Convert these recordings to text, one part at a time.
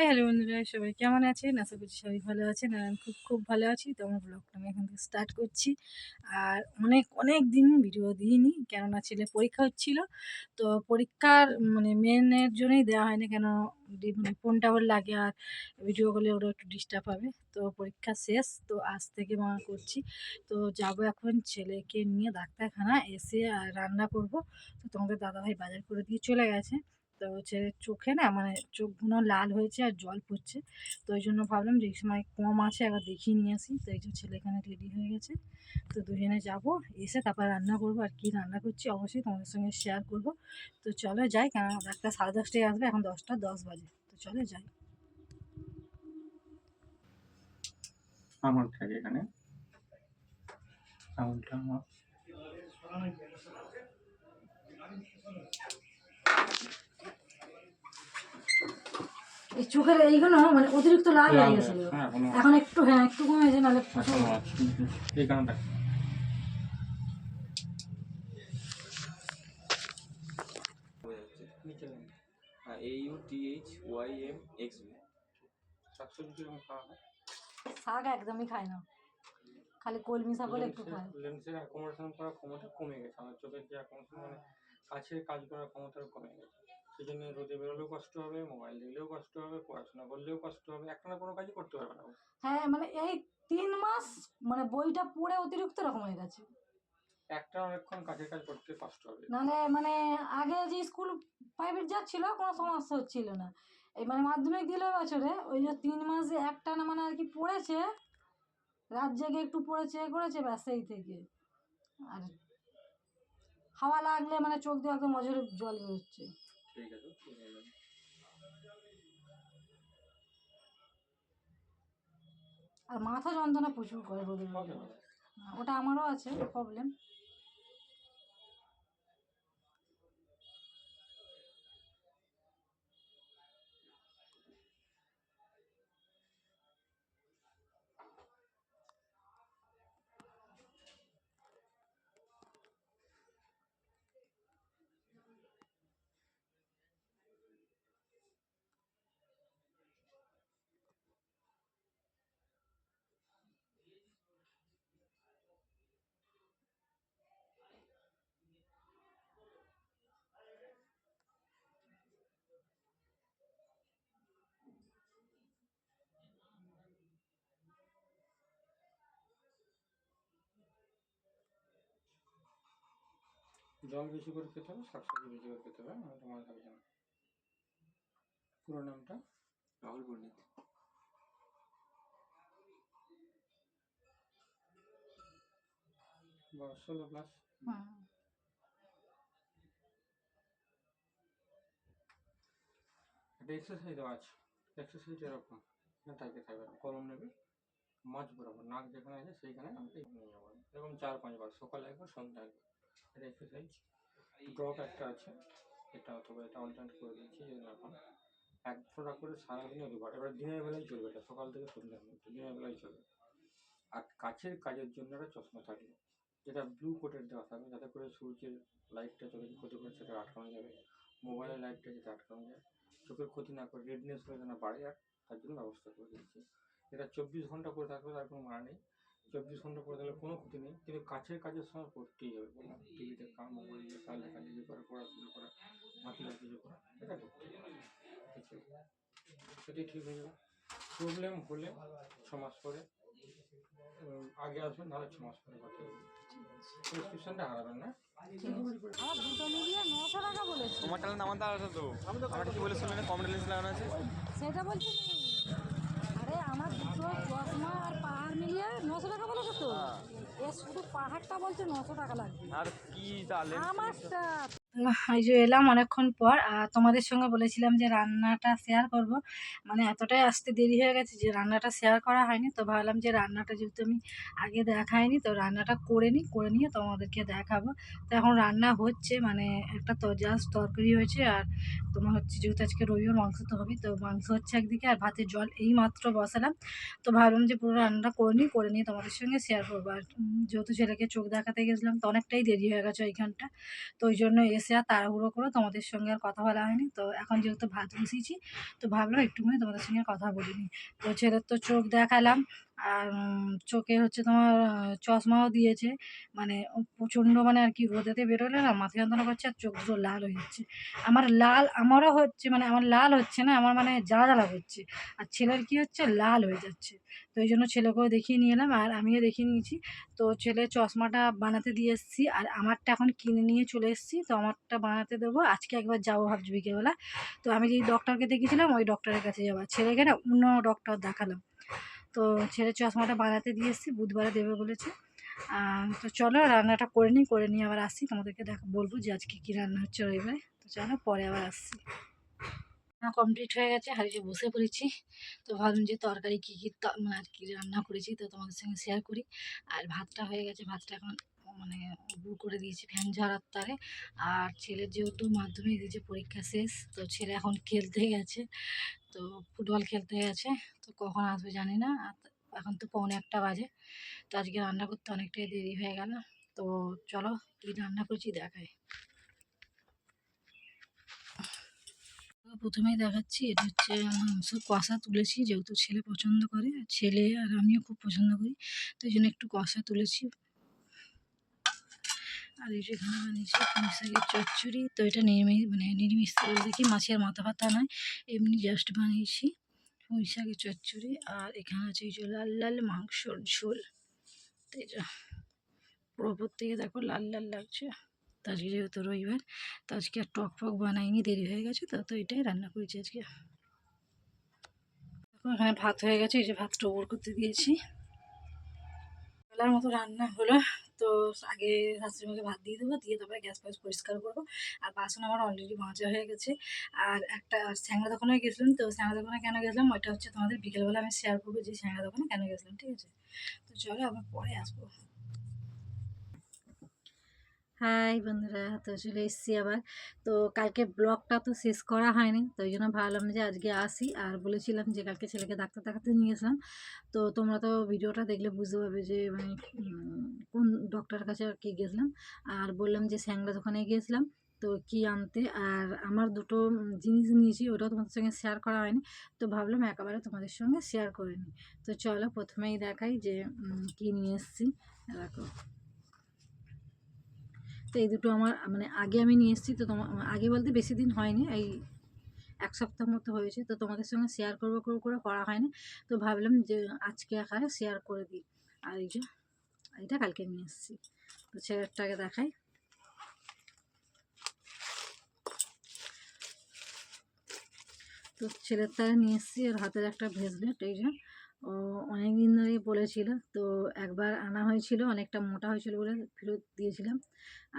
Hello বন্ধুরা, সবাই কেমন আছেন? আশা করছি সবাই ভালো আছেন। আর আমি খুব ভালো আছি। তো আমার ব্লগটা আমি এখন থেকে স্টার্ট করছি। আর অনেক দিন ভিডিও দিইনি, কেননা ছেলের পরীক্ষা হচ্ছিল। তো পরীক্ষার মেনের জন্যই দেওয়া হয়নি, কেন ফোনটা ওর লাগে, আর ভিডিও করলে ওরা একটু ডিস্টার্ব হবে। তো পরীক্ষা শেষ, তো আজ থেকে করছি। তো যাব এখন ছেলেকে নিয়ে ডাক্তারখানা, এসে আর রান্না করব। তো তোমাদের দাদাভাই বাজার করে দিয়ে চলে গেছে। তো হচ্ছে চোখে না চোখগুলো লাল হয়েছে আর জল পড়ছে। তো ওই জন্য ভাবলাম যে এই সময় কম আছে, একবার দেখিয়ে নিয়ে আসি। তো এই যে ছেলে এখানে রেডি হয়ে গেছে। তো দুজনে যাব, এসে তারপর রান্না করবো। আর কি রান্না করছি অবশ্যই তোমাদের সঙ্গে শেয়ার করব। তো চলো যাই, কারণ একটা 10:30টায় আসবে, এখন 10টা 10 বাজে। তো চলো যাই। আমল থাকে এখানে, আমলটা আমার এই চোখের এইগুলো অতিরিক্ত লাল হয়ে গেছিল, এখন একটু কমেছে, নাহলে এই কারণটা শাক একদমই খায় না, খালি কলমি শাক হলে একটু খায়। লেন্সের অ্যাকোমোডেশন করার ক্ষমতা কমে গেছে, আমার চোখের যে অ্যাকোমোডেশন কাছের কাজ করার ক্ষমতাটা কমে গেছে। সেই জন্য রোদে বেরোলেও কষ্ট হবে, মোবাইল দেখলেও কষ্ট হবে, পড়াশোনা করলেও কষ্ট হবে, একটা না কোনো কাজই করতে পারবে না। হ্যাঁ, এই 3 মাস বইটা পড়ে অতিরিক্ত রকম হয়ে গেছে। একটা অনেকক্ষণ কাজের কাজ করতে কষ্ট হবে। নাহলে আগে যে স্কুল প্রাইভেট যাচ্ছিল কোনো সমস্যা হচ্ছিল না। এই মাধ্যমিক দিল বছরে, ওই যে 3 মাস একটানা আর কি পড়েছে, রাত জেগে একটু পড়েছে করেছে, ব্যাস এই থেকে। আর হাওয়া লাগলে চোখ দিয়ে একদম অঝরে জল বেরোচ্ছে। ঠিক আছে, আর মাথা যন্ত্রণা প্রচুর করে রোদে, ওটা আমারও আছে প্রবলেম। জল বেশি করে খেতে হবে, শাকসবজি বেশি করে খেতে হবে, আমার মনে থাকবে না। পুরো নামটা রাহুল পণ্ডিত। বয়স 16+। একটা এক্সারসাইজও আছে। এক্সারসাইজ এরকম থাকবে কলম নেবে, মাঝ বরাবর নাক যেখানে আছে সেইখানে নিয়ে যাবো, এরকম 4-5 বার, সকালে একবার, সন্ধ্যা একবার। এটা এক্সারসাইজ। ড্রপ একটা আছে, এটা অথবা এটা অল্টারনেট করে দিচ্ছি, যেগুলো এখন এক ফোঁটা করে সারাদিনে 2বার। এবার দিনের বেলায় চলবে, এটা সকাল থেকে সন্ধ্যার মধ্যে দিনের বেলায় চলবে। আর কাছের কাজের জন্য একটা চশমা থাকবে, যেটা ব্লু কোটের দেওয়া থাকবে, যাতে করে সূর্যের লাইটটা চোখে ক্ষতি করে সেটা আটকানো যাবে, মোবাইলের লাইটটা যেটা আটকানো যায়, চোখের ক্ষতি না করে রেডনেস হয়ে যেন বাড়ে, আর তার জন্য ব্যবস্থা করে দিচ্ছি। এটা 24 ঘন্টা করে থাকবে, তার কোনো মানা নেই। 24 ঘন্টা করে থাকলে কোনো ক্ষতি নেই, কিন্তু কাছের কাজের সময় করতেই হবে। বললাম টিভিতে কাম, মোবাইল দেখা, লেখালেখি করা, পড়াশুনো করা, মাতৃভাষা কিছু করা, এটা করতে হবে। সেটাই ঠিক হয়ে যাবে। প্রবলেম হলে 6 মাস পরে আগে আসবেন, নাহলে 6 মাস পরে কথা হবে। প্রেসক্রিপশনটা হারাবেন না। আমার দুটো মিলিয়ে 900 টাকা বলেছে। তোমার চ্যানেল আমার দ্বারা আছে তো, আমার কি বলে শুনলে কমেন্ট লিস্ট লাগানো আছে সেটা বলছি। আরে আমার দুটো চশমা আর পাহাড় মিলিয়ে 900 টাকা বলেছে তো। এ শুধু পাহাড়টা বলছে 900 টাকা লাগবে। আর কি তাহলে আমারটা এই যে এলাম অনেকক্ষণ পর, আর তোমাদের সঙ্গে বলেছিলাম যে রান্নাটা শেয়ার করব। এতটাই আসতে দেরি হয়ে গেছে যে রান্নাটা শেয়ার করা হয়নি। তো ভাবলাম যে রান্নাটা যেহেতু আমি আগে দেখাইনি, তো রান্নাটা করে নিয়ে তোমাদেরকে দেখাবো। তো এখন রান্না হচ্ছে, একটা তো জাস্ট তরকারি হয়েছে, আর তোমার হচ্ছে যেহেতু আজকে রবিবার মাংস তো হবেই, তো মাংস হচ্ছে একদিকে, আর ভাতের জল এই মাত্র বসালাম। তো ভাবলাম যে পুরো রান্নাটা করে নিয়ে তোমাদের সঙ্গে শেয়ার করবো। আর যেহেতু ছেলেকে চোখ দেখাতে গেছিলাম, তো অনেকটাই দেরি হয়ে গেছে ওইখানটা। তো ওই জন্য এসে আর তাড়াহুড়ো করে তোমাদের সঙ্গে আর কথা বলা হয়নি। তো এখন যেহেতু ভাত বসিয়েছি তো ভাবলাম একটুখানি তোমাদের সঙ্গে কথা বলে নিই। তো ছেলের তো চোখ দেখালাম, আর চোখে হচ্ছে তোমার চশমাও দিয়েছে। মানে প্রচণ্ড মানে আর কি রোদেতে বেরোলে না মাথা যন্ত্রণা করছে আর চোখ দুটো লাল হয়ে যাচ্ছে। আমারও হচ্ছে, মানে আমার লাল হচ্ছে না, আমার মানে জ্বালা জ্বালা করছে। আর ছেলের কি হচ্ছে, লাল হয়ে যাচ্ছে। তো এই জন্য ছেলেকেও দেখিয়ে নিয়ে এলাম আর আমিও দেখিয়ে নিয়েছি। তো ছেলের চশমাটা বানাতে দিয়ে এসেছি আর আমারটা এখন কিনে নিয়ে চলে এসেছি। তো আমারটা বানাতে দেবো, আজকে একবার যাবো ভাবছি বিকেলবেলা। তো আমি যেই ডক্টরকে দেখিয়েছিলাম ওই ডক্টরের কাছে যাবো, ছেলেকে না অন্য ডক্টর দেখালাম। তো ছেলের চশমাটা বানাতে দিয়ে এসেছি, বুধবারে দেবে বলেছে। তো চলো রান্নাটা করে নিই, করে নিয়ে আবার আসছি, তোমাদেরকে বলবো যে আজকে কী রান্না হচ্ছে রবিবারে। তো চলো পরে আবার আসছি। কমপ্লিট হয়ে গেছে, হাঁড়িতে বসে পড়েছি। তো ভাবলাম যে তরকারি কী কী মানে আর কি রান্না করেছি তো তোমাদের সঙ্গে শেয়ার করি। আর ভাতটা হয়ে গেছে, ভাতটা এখন মানে গুঁড়ো করে দিয়েছি ফ্যান ঝাড়ার তারে। আর ছেলের যেহেতু মাধ্যমিক দিয়েছে, পরীক্ষা শেষ, তো ছেলে এখন খেলতে গেছে, তো ফুটবল খেলতে গেছে। তো কখন আসবে জানি না, আর এখন তো 1:45 বাজে। তো আজকে রান্না করতে অনেকটাই দেরি হয়ে গেল। তো চলো কী রান্না করছি দেখাই। প্রথমেই দেখাচ্ছি, এটা হচ্ছে মাংস কষা তুলেছি, যেহেতু ছেলে পছন্দ করে, ছেলে আর আমিও খুব পছন্দ করি, তো এই জন্য একটু কষা তুলেছি। আর এই যে এখানে বানিয়েছি পুঁই শাকের চচ্চড়ি। তো এটা নিরামিষ বলতে কি মাছের মাথা ফাতা নয়, এমনি জাস্ট বানিয়েছি পুঁই শাকের চচ্চড়ি। আর এখানে আছে এই যে লাল লাল মাংসর ঝোল। তো এটা পুরো ওপর থেকে দেখো লাল লাল লাগছে। তো আজকে যেহেতু রবিবার, তো আজকে আর টক ফক বানাইনি, দেরি হয়ে গেছে, তো এটাই রান্না করেছি আজকে। এখানে ভাত হয়ে গেছে, এই যে ভাতটা ওপর করতে দিয়েছি। বেলার মতো রান্না হলো। তো আগে শাশুড়িমাকে ভাত দিয়ে দেবো, দিয়ে তারপরে গ্যাস ফ্যাস পরিষ্কার করবো। আর বাসন আমার অলরেডি মাজা হয়ে গেছে। আর একটা স্যাংরা দোকানে গেছিলাম, তো স্যাংরা দোকানে কেন গেছিলাম ওইটা হচ্ছে তোমাদের বিকেলবেলা আমি শেয়ার করবো যে স্যাংরা দোকানে কেন গেছিলাম, ঠিক আছে? তো চলো আবার পরে আসবো। হাই বন্ধুরা, তো চলে এসেছি আবার। তো কালকে ব্লগটা তো শেষ করা হয়নি, তো ওই জন্য ভাবলাম যে আজকে আসি। আর বলেছিলাম যে কালকে ছেলেকে ডাক্তার দেখাতে নিয়ে গেছিলাম। তো তোমরা তো ভিডিওটা দেখলে বুঝতে পারবে যে মানে কোন ডক্টরের কাছে আর কি গেছিলাম। আর বললাম যে স্যাংরা দোকানে গিয়েছিলাম, তো কি আনতে। আর আমার দুটো জিনিস নিয়েছি, ওটাও তোমাদের সঙ্গে শেয়ার করা হয়নি, তো ভাবলাম একেবারে তোমাদের সঙ্গে শেয়ার করে নিই। তো চলো প্রথমেই দেখাই যে কি নিয়ে এসেছি। দেখো, তো এই দুটো আমার মানে আগে আমি নিয়ে এসেছি। তো তোমার আগে বলতে বেশি দিন হয়নি, এই 1 সপ্তাহ মতো হয়েছে। তো তোমাদের সঙ্গে শেয়ার করবো করে করা হয়নি, তো ভাবলাম যে আজকে আকারে শেয়ার করে দিই। আর এই যে এটা কালকে নিয়ে এসেছি। তো ছেলেরটাকে দেখাই। তো ছেলের তারে নিয়ে এসেছি আর হাতের একটা ব্রেসলেট। এই যে ও অনেক দিন ধরেই বলেছিল, তো একবার আনা হয়েছিল, অনেকটা মোটা হয়েছিল বলে ফেরত দিয়েছিলাম।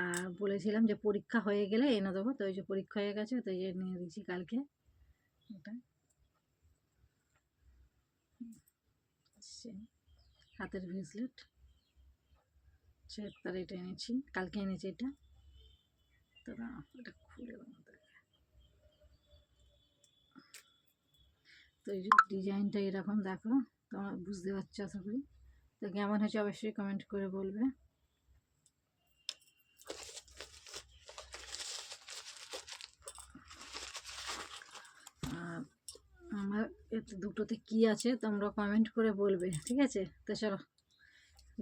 আর বলেছিলাম যে পরীক্ষা হয়ে গেলে এনে দেবো, তো এই যে পরীক্ষা হয়ে গেছে, তো এই যে নিয়ে দিয়েছি কালকে। এটা হাতের ব্রেসলেট, তার এটা এনেছি, কালকে এনেছি এটা। তো এটা খুলে তো এই যে ডিজাইনটা এরকম দেখো, তোমরা বুঝতে পারছো আশা করি। তো কেমন হয়েছে অবশ্যই কমেন্ট করে বলবে। আর আমার এতে দুটোতে কি আছে তোমরা কমেন্ট করে বলবে, ঠিক আছে? তো চলো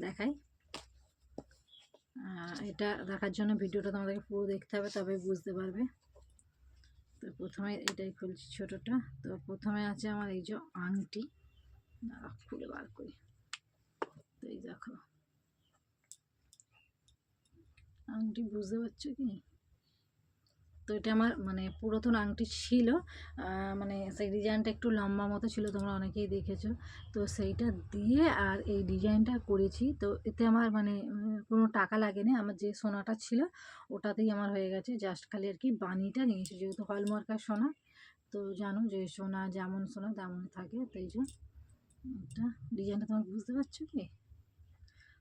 দেখাই। এটা দেখার জন্য ভিডিওটা তোমাদেরকে পুরো দেখতে হবে, তবে বুঝতে পারবে। তো প্রথমে এটাই খুলছি ছোটোটা। তো প্রথমে আছে আমার এই যে আংটি, খুলে বার করি। তো এই দেখো আংটি, বুঝতে পারছো কি? তো এটা আমার মানে পুরাতন আংটি ছিল, মানে সেই ডিজাইনটা একটু লম্বা মতো ছিল, তোমরা অনেকেই দেখেছো। তো সেইটা দিয়ে আর এই ডিজাইনটা করেছি। তো এতে আমার মানে কোনো টাকা লাগেনি, আমার যে সোনাটা ছিল ওটাতেই আমার হয়ে গেছে। জাস্ট খালি আর কি বানিটা নিয়েছি, যেহেতু হলমার্কার সোনা, তো জানো যে সোনা যেমন সোনা তেমনই থাকে। তো এই যে এটা ডিজাইনটা তোমরা বুঝতে পারছো কি?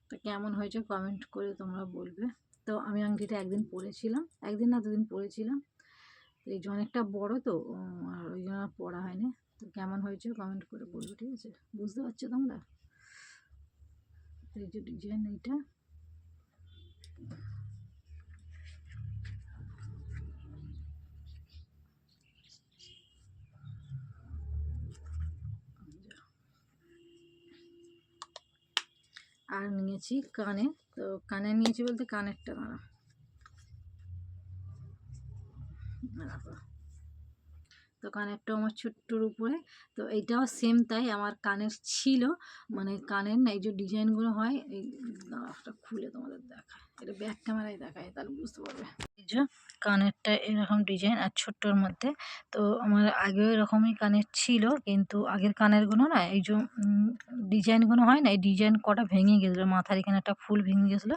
তো কেমন হয়েছে কমেন্ট করে তোমরা বলবে। তো আমি আংটিটা একদিন পরেছিলাম, একদিন না দুদিন পরেছিলাম। তো এই যে অনেকটা বড়, তো আর ওই জন্য আর পড়া হয়নি। তো কেমন হয়েছে কমেন্ট করে বলবে, ঠিক আছে? বুঝতে পারছো তোমরা? এই যে ডিজাইন এইটা। আর নিয়েছি কানে। তো কানে নিয়েছি বলতে কানেরটা দাঁড়া দেখো। তো কানেরটাও আমার ছোট্টর উপরে। তো এইটাও সেম তাই, আমার কানের ছিল, মানে কানের না এই যে ডিজাইনগুলো হয় এই, দাঁড়াটা খুলে তোমাদের দেখায়, এটা ব্যাক ক্যামেরায় দেখায় তাহলে বুঝতে পারবে। এই যে কানেরটা এরকম ডিজাইন আর ছোট্টর মধ্যে। তো আমার আগেও এরকমই কানের ছিল, কিন্তু আগের কানেরগুলো না এই যে ডিজাইনগুলো হয় না, এই ডিজাইন কটা ভেঙে গেছিলো, মাথার এখানে একটা ফুল ভেঙে গেছিলো।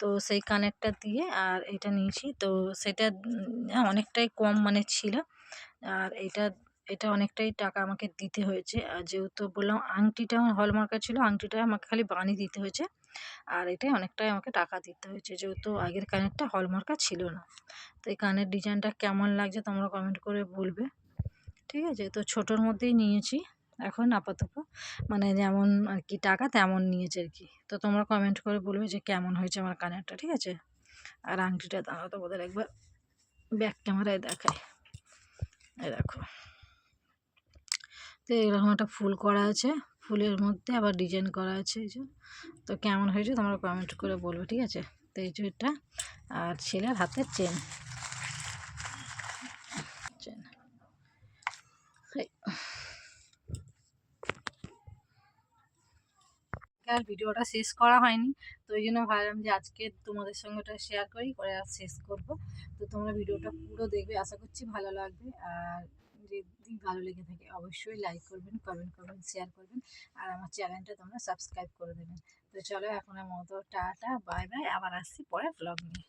তো সেই কানেরটা দিয়ে আর এটা নিয়েছি। তো সেটা অনেকটাই কম মানে ছিল। আর এটা অনেকটাই টাকা আমাকে দিতে হয়েছে। আর যেহেতু বললাম আংটিটা আমার হলমার্কের ছিল, আংটিটা আমাকে খালি বানিয়ে দিতে হয়েছে। আর এটাই অনেকটাই আমাকে টাকা দিতে হয়েছে, যেহেতু আগের কানেরটা হলমার্কা ছিল না। তো এই কানের ডিজাইনটা কেমন লাগছে তোমরা কমেন্ট করে বলবে, ঠিক আছে? তো ছোটোর মধ্যেই নিয়েছি এখন আপাতত, মানে যেমন আর কি টাকা তেমন নিয়েছে আর কি। তো তোমরা কমেন্ট করে বলবে যে কেমন হয়েছে আমার কানেরটা, ঠিক আছে? আর আংটিটা দাঁড়াও তোমাদের একবার ব্যাক ক্যামেরায় দেখায়, এই দেখো। তো এরকম একটা ফুল করা আছে, ফুলের মধ্যে আবার ডিজাইন করা আছে এই যে। তো কেমন হয়েছে তোমরা কমেন্ট করে বলবে, ঠিক আছে? তো এই যে এটা, আর ছেলের হাতের চেন চেন আর ভিডিওটা শেষ করা হয়নি, তো ওই জন্য ভাবলাম যে আজকে তোমাদের সঙ্গে ওটা শেয়ার করি, করে আর শেষ করব। তো তোমরা ভিডিওটা পুরো দেখবে, আশা করছি ভালো লাগবে। আর যদি ভালো লেগে থাকে অবশ্যই লাইক করবেন, কমেন্ট করবেন, শেয়ার করবেন, আর আমার চ্যানেলটা তোমরা সাবস্ক্রাইব করে দেবেন। তো চলো এখন মতো টাটা বাই বাই, আবার আসছি পরে ব্লগ নিয়ে।